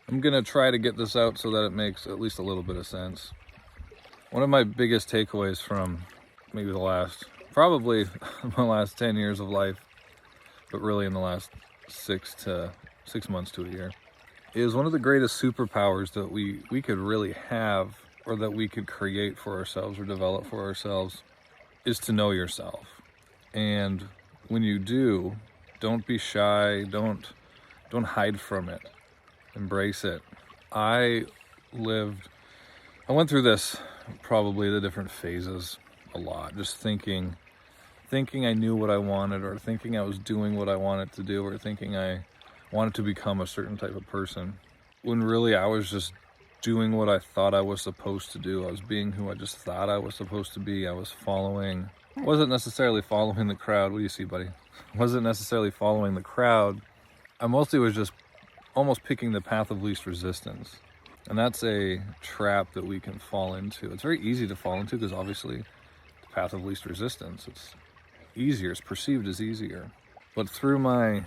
I'm gonna try to get this out so that it makes at least a little bit of sense. One of my biggest takeaways from maybe probably my last 10 years of life, but really in the last 6 months to a year, is one of the greatest superpowers that we could really have, or that we could create for ourselves or develop for ourselves, is to know yourself. And when you do, don't be shy, don't hide from it. Embrace it. I went through this, probably the different phases a lot, just thinking I knew what I wanted, or thinking I was doing what I wanted to do, or thinking I wanted to become a certain type of person, when really I was just doing what I thought I was supposed to do. I was being who I just thought I was supposed to be. I was wasn't necessarily following the crowd. What do you see, buddy? Wasn't necessarily following the crowd. I mostly was just almost picking the path of least resistance. And that's a trap that we can fall into. It's very easy to fall into because obviously the path of least resistance, it's easier, it's perceived as easier. But through I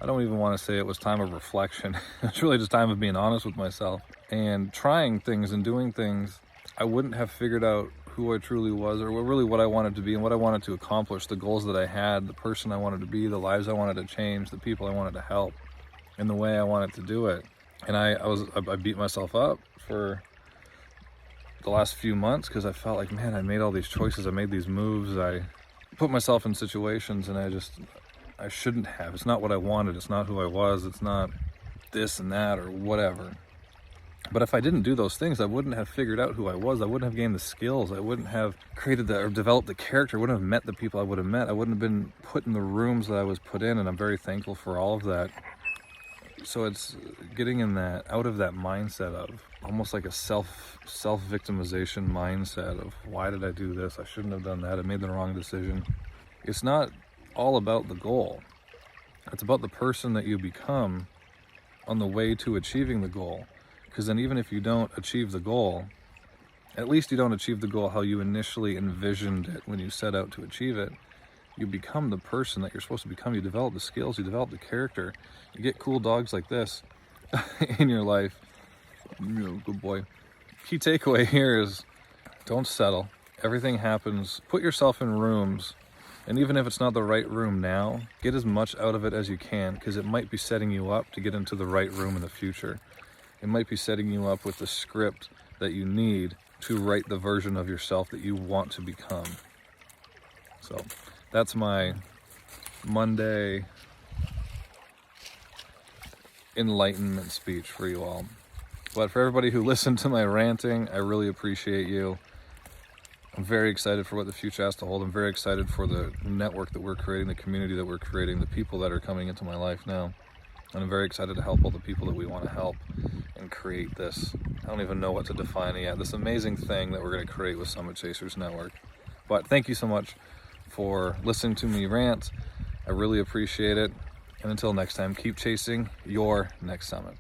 don't even want to say it was time of reflection. It's really just time of being honest with myself and trying things and doing things. I wouldn't have figured out who I truly was, or really what I wanted to be and what I wanted to accomplish, the goals that I had, the person I wanted to be, the lives I wanted to change, the people I wanted to help, in the way I wanted to do it. And I beat myself up for the last few months because I felt like, man, I made all these choices, I made these moves, I put myself in situations, and I shouldn't have. It's not what I wanted, it's not who I was, it's not this and that or whatever. But if I didn't do those things, I wouldn't have figured out who I was. I wouldn't have gained the skills. I wouldn't have created or developed the character. I wouldn't have met the people I would have met. I wouldn't have been put in the rooms that I was put in, and I'm very thankful for all of that. So it's getting out of that mindset of almost like a self-victimization mindset of, why did I do this? I shouldn't have done that. I made the wrong decision. It's not all about the goal. It's about the person that you become on the way to achieving the goal. Because then even if you don't achieve the goal, at least you don't achieve the goal how you initially envisioned it when you set out to achieve it. You become the person that you're supposed to become. You develop the skills, you develop the character. You get cool dogs like this in your life. Good boy. Key takeaway here is, don't settle. Everything happens. Put yourself in rooms, and even if it's not the right room now, get as much out of it as you can, because it might be setting you up to get into the right room in the future. It might be setting you up with the script that you need to write the version of yourself that you want to become. So that's my Monday enlightenment speech for you all. But for everybody who listened to my ranting, I really appreciate you. I'm very excited for what the future has to hold. I'm very excited for the network that we're creating, the community that we're creating, the people that are coming into my life now. And I'm very excited to help all the people that we want to help and create this. I don't even know what to define it yet. This amazing thing that we're going to create with Summit Chasers Network. But thank you so much for listening to me rant. I really appreciate it. And until next time, keep chasing your next summit.